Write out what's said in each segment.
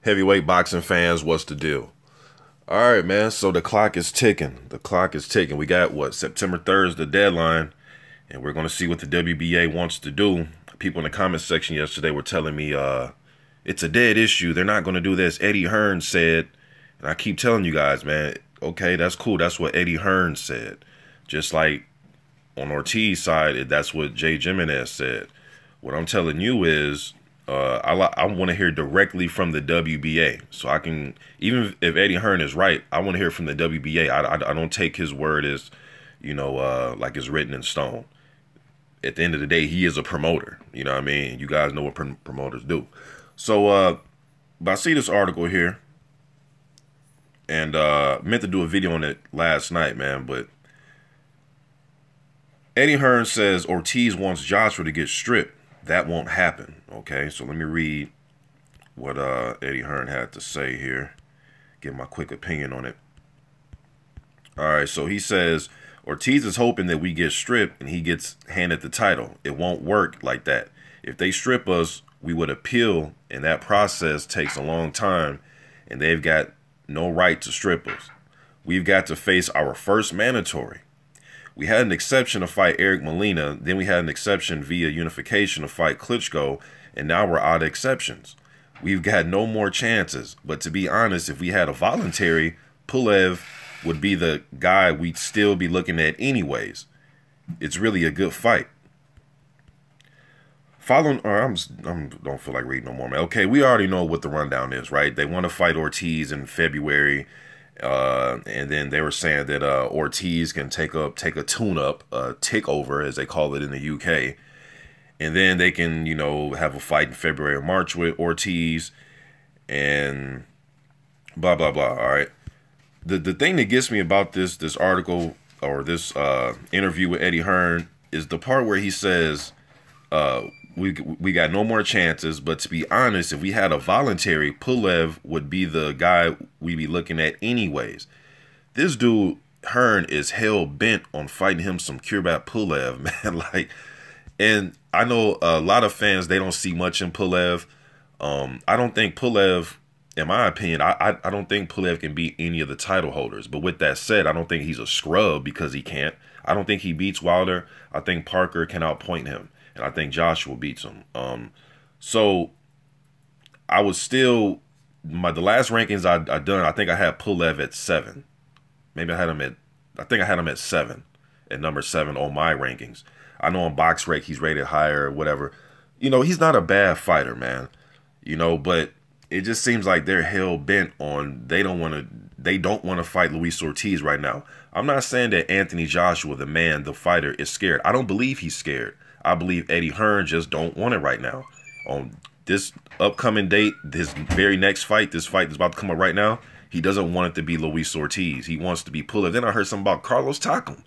Heavyweight boxing fans, what's the deal? All right, man. So the clock is ticking. The clock is ticking. We got what, September 3rd is the deadline, and we're gonna see what the WBA wants to do. People in the comment section yesterday were telling me it's a dead issue. They're not gonna do this. Eddie Hearn said, and I keep telling you guys, man. Okay, that's cool. That's what Eddie Hearn said. Just like on Ortiz's side, that's what Jay Jimenez said. What I'm telling you is I want to hear directly from the WBA, so I can, even if Eddie Hearn is right, I want to hear from the WBA. I don't take his word as, like it's written in stone. At the end of the day, he is a promoter. You know what I mean? You guys know what promoters do. So, but I see this article here, and meant to do a video on it last night, man, but Eddie Hearn says Ortiz wants Joshua to get stripped. That won't happen. Okay, so let me read what Eddie Hearn had to say here. Give my quick opinion on it. All right, so he says Ortiz is hoping that we get stripped and he gets handed the title. It won't work like that. If they strip us, we would appeal, and that process takes a long time, and they've got no right to strip us. We've got to face our first mandatory. We had an exception to fight Eric Molina, then we had an exception via unification to fight Klitschko, and now we're out of exceptions. We've got no more chances, but to be honest, if we had a voluntary, Pulev would be the guy we'd still be looking at anyways. It's really a good fight. Following, or I don't feel like reading no more, man. Okay, we already know what the rundown is, right? They want to fight Ortiz in February. And then they were saying that Ortiz can take a tune-up, takeover, as they call it in the UK. And then they can, have a fight in February or March with Ortiz and blah, blah, blah, all right? The thing that gets me about this article or this interview with Eddie Hearn is the part where he says we got no more chances, but to be honest, if we had a voluntary, Pulev would be the guy we'd be looking at anyways. This dude, Hearn, is hell-bent on fighting him some Kurbat Pulev, man. And I know a lot of fans, they don't see much in Pulev. I don't think Pulev, in my opinion, I don't think Pulev can beat any of the title holders. But with that said, I don't think he's a scrub because he can't. I don't think he beats Wilder. I think Parker can outpoint him. And I think Joshua beats him. So I was still, the last rankings I done, I think I had Pulev at 7. Maybe I had him at 7, at number 7 on my rankings. I know on BoxRec he's rated higher or whatever. He's not a bad fighter, man. But it just seems like they're hell bent on they don't want to fight Luis Ortiz right now. I'm not saying that Anthony Joshua, the man, the fighter, is scared. I don't believe he's scared. I believe Eddie Hearn just don't want it right now. On this upcoming date, this very next fight, this fight that's about to come up right now, he doesn't want it to be Luis Ortiz. He wants to be Pulev. Then I heard something about Carlos Takam.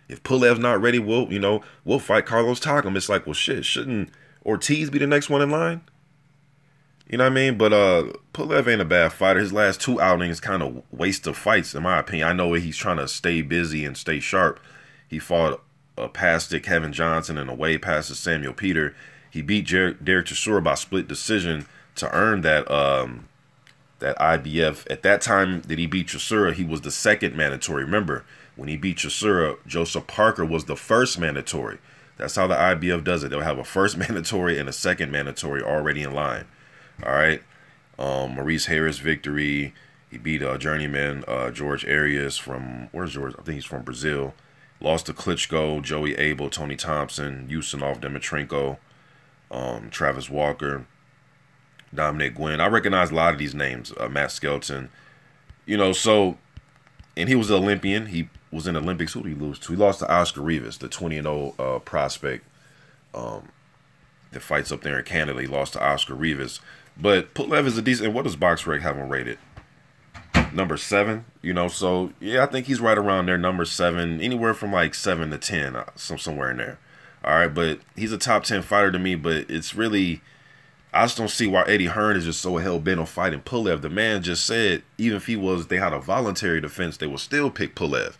If Pulev's not ready, we'll fight Carlos Takam. It's like, well, shit, shouldn't Ortiz be the next one in line? You know what I mean? But Pulev ain't a bad fighter. His last 2 outings kind of waste of fights, in my opinion. I know he's trying to stay busy and stay sharp. He fought past Kevin Johnson and away past Samuel Peter. He beat Derek Chisora by split decision to earn that IBF. At that time that he beat Chisora, he was the second mandatory. Remember, when he beat Chisora, Joseph Parker was the first mandatory. That's how the IBF does it. They'll have a first mandatory and a second mandatory already in line. All right. Maurice Harris victory. He beat journeyman George Arias from, where's George? I think he's from Brazil. Lost to Klitschko, Joey Abel, Tony Thompson, Usanov, Dimitrenko, Travis Walker, Dominic Gwynn. I recognize a lot of these names. Matt Skelton. So, and he was an Olympian. He was in the Olympics. Who did he lose to? He lost to Oscar Rivas, the 20-0 prospect that fights up there in Canada. He lost to Oscar Rivas. But Pulev is a decent, what does BoxRec have him rated? Number 7, so yeah, I think he's right around there, number 7, anywhere from like 7 to 10, somewhere in there. All right, but he's a top 10 fighter to me, but it's really, I just don't see why Eddie Hearn is just so hell-bent on fighting Pulev. The man just said, even if they had a voluntary defense, they would still pick Pulev.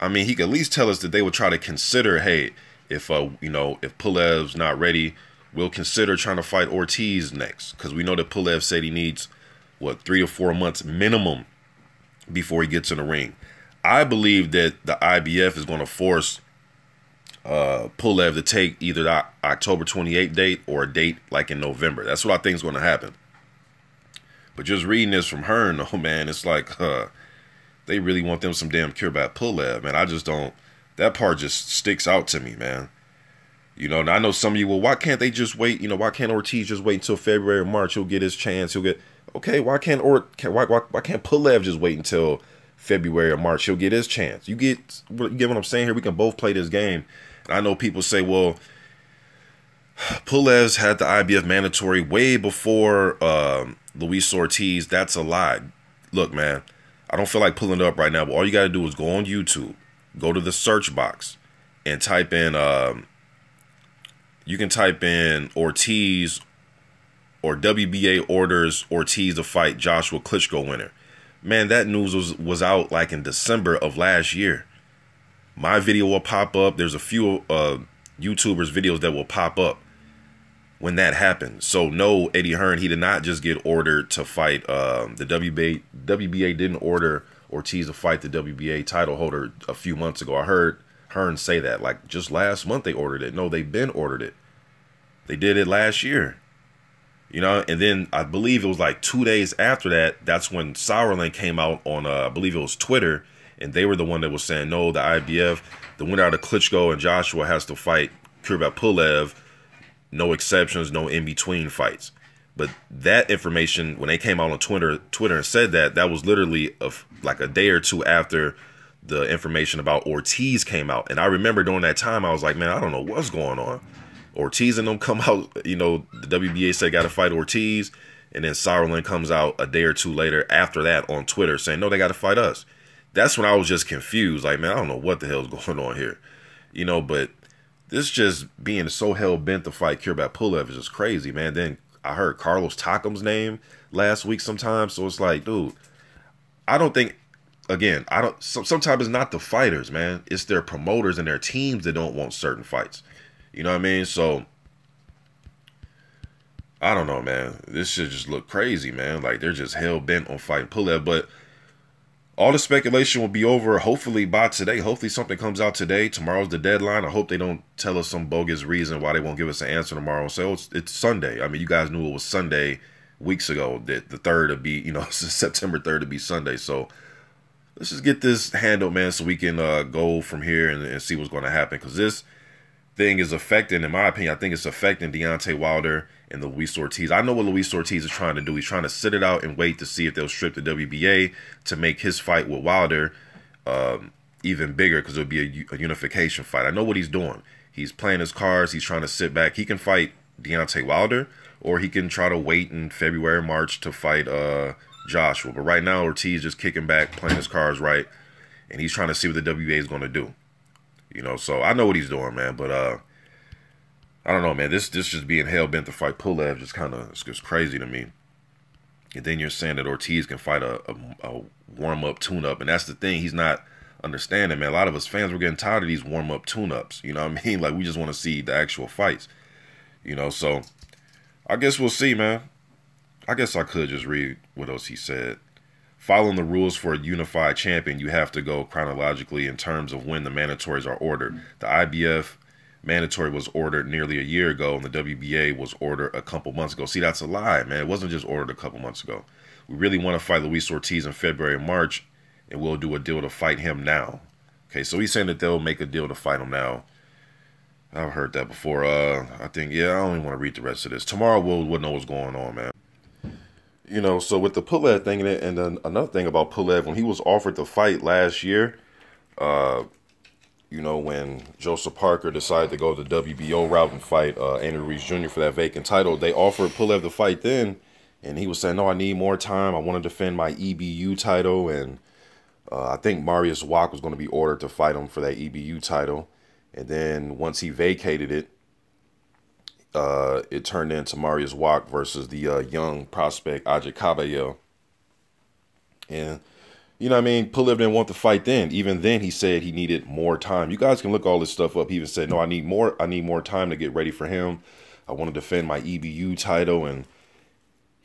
I mean, he could at least tell us that they would try to consider, hey, if Pulev's not ready, we'll consider trying to fight Ortiz next, because we know that Pulev said he needs what, 3 to 4 months minimum before he gets in the ring. I believe that the IBF is going to force Pulev to take either the October 28th date or a date like in November. That's what I think is going to happen. But just reading this from Hearn, oh man, it's like they really want them some damn cure about Pulev, man. I just don't. That part just sticks out to me, man. You know, and I know some of you, well, why can't they just wait? You know, why can't Ortiz just wait until February or March? He'll get his chance. He'll get, okay, why can't Pulev just wait until February or March? He'll get his chance. You get what I'm saying here? We can both play this game. And I know people say, well, Pulev's had the IBF mandatory way before Luis Ortiz. That's a lie. Look, man, I don't feel like pulling it up right now, but all you got to do is go on YouTube, go to the search box, and type in, you can type in Ortiz or WBA orders Ortiz to fight Joshua Klitschko winner. Man, that news was out like in December of last year. My video will pop up. There's a few YouTubers' videos that will pop up when that happened. So no, Eddie Hearn, he did not just get ordered to fight the WBA. WBA didn't order Ortiz to fight the WBA title holder a few months ago. I heard Hearn say that, like just last month they ordered it. No, they've been ordered it. They did it last year. You know, and then I believe it was like 2 days after that, that's when Sauerland came out on, I believe it was Twitter, and they were the one that was saying, no, the IBF, the winner out of Klitschko and Joshua has to fight Kurbet Pulev, no exceptions, no in-between fights. But that information, when they came out on Twitter and said that, that was literally like a day or two after the information about Ortiz came out. And I remember during that time, I was like, man, I don't know what's going on. Ortiz and them come out, you know, the WBA said got to fight Ortiz. And then Sauerland comes out a day or two later after that on Twitter saying, no, they got to fight us. That's when I was just confused. Like, man, I don't know what the hell's going on here. You know, but this just being so hell-bent to fight Kurbet Pulev is just crazy, man. Then I heard Carlos Takam's name last week sometime. So it's like, dude, I don't think, again, sometimes it's not the fighters, man. It's their promoters and their teams that don't want certain fights. You know what I mean? So, I don't know, man. This shit just look crazy, man. Like, they're just hell-bent on fighting Pulev. But all the speculation will be over, hopefully, by today. Hopefully something comes out today. Tomorrow's the deadline. I hope they don't tell us some bogus reason why they won't give us an answer tomorrow and say, oh, it's Sunday. I mean, you guys knew it was Sunday weeks ago, that the 3rd would be, you know, September 3rd to be Sunday. So, let's just get this handled, man, so we can go from here and see what's going to happen. Because this thing is affecting, in my opinion, I think it's affecting Deontay Wilder and Luis Ortiz. I know what Luis Ortiz is trying to do. He's trying to sit it out and wait to see if they'll strip the WBA to make his fight with Wilder even bigger, because it'll be a unification fight. I know what he's doing. He's playing his cards. He's trying to sit back. He can fight Deontay Wilder, or he can try to wait in February, March to fight Joshua. But right now, Ortiz just kicking back, playing his cards right, and he's trying to see what the WBA is going to do. You know, so I know what he's doing, man. But I don't know, man. This just being hell-bent to fight Pulev just kind of, it's just crazy to me. And then you're saying that Ortiz can fight a warm-up, tune-up. And that's the thing. He's not understanding, man. A lot of us fans, we're getting tired of these warm-up, tune-ups. You know what I mean? Like, we just want to see the actual fights. You know, so I guess we'll see, man. I guess I could just read what else he said. Following the rules for a unified champion, you have to go chronologically in terms of when the mandatories are ordered. The IBF mandatory was ordered nearly a year ago, and the WBA was ordered a couple months ago. See, that's a lie, man. It wasn't just ordered a couple months ago. We really want to fight Luis Ortiz in February and March, and we'll do a deal to fight him now. Okay, so he's saying that they'll make a deal to fight him now. I've heard that before. I think, yeah, I don't even want to read the rest of this. Tomorrow we'll know what's going on, man. You know, so with the Pulev thing, and then another thing about Pulev, when he was offered the fight last year, you know, when Joseph Parker decided to go the WBO route and fight Andrew Reese Jr. for that vacant title, they offered Pulev the fight then, and he was saying, no, I need more time. I want to defend my EBU title, and I think Marius Wack was going to be ordered to fight him for that EBU title. And then once he vacated it, it turned into Marius Wack versus the young prospect Ajay Caballero. And, you know what I mean, Pulev didn't want the fight then. Even then, he said he needed more time. You guys can look all this stuff up. He even said, no, I need more time to get ready for him. I want to defend my EBU title. And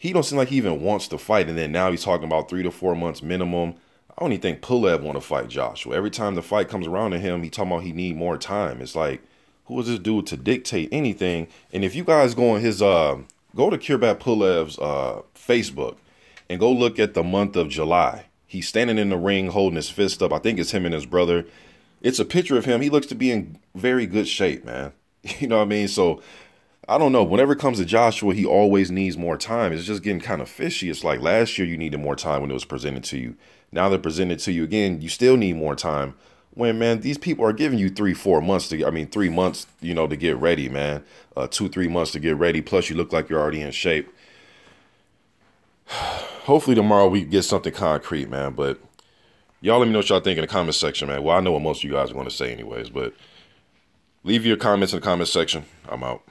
he don't seem like he even wants to fight. And then now he's talking about 3 to 4 months minimum. I don't even think Pulev want to fight Joshua. Every time the fight comes around to him, he talking about he need more time. It's like, who is this dude to dictate anything? And if you guys go on his go to Kurbat Pulev's Facebook and go look at the month of July. He's standing in the ring holding his fist up. I think it's him and his brother. It's a picture of him. He looks to be in very good shape, man. You know what I mean? So I don't know. Whenever it comes to Joshua, he always needs more time. It's just getting kind of fishy. It's like last year you needed more time when it was presented to you. Now they're presented to you again. You still need more time. When, man, these people are giving you 3 months, you know, to get ready, man. 2-3 months to get ready. Plus you look like you're already in shape. Hopefully tomorrow we get something concrete, man. But y'all let me know what y'all think in the comment section, man. Well, I know what most of you guys are going to say anyways, but leave your comments in the comment section. I'm out.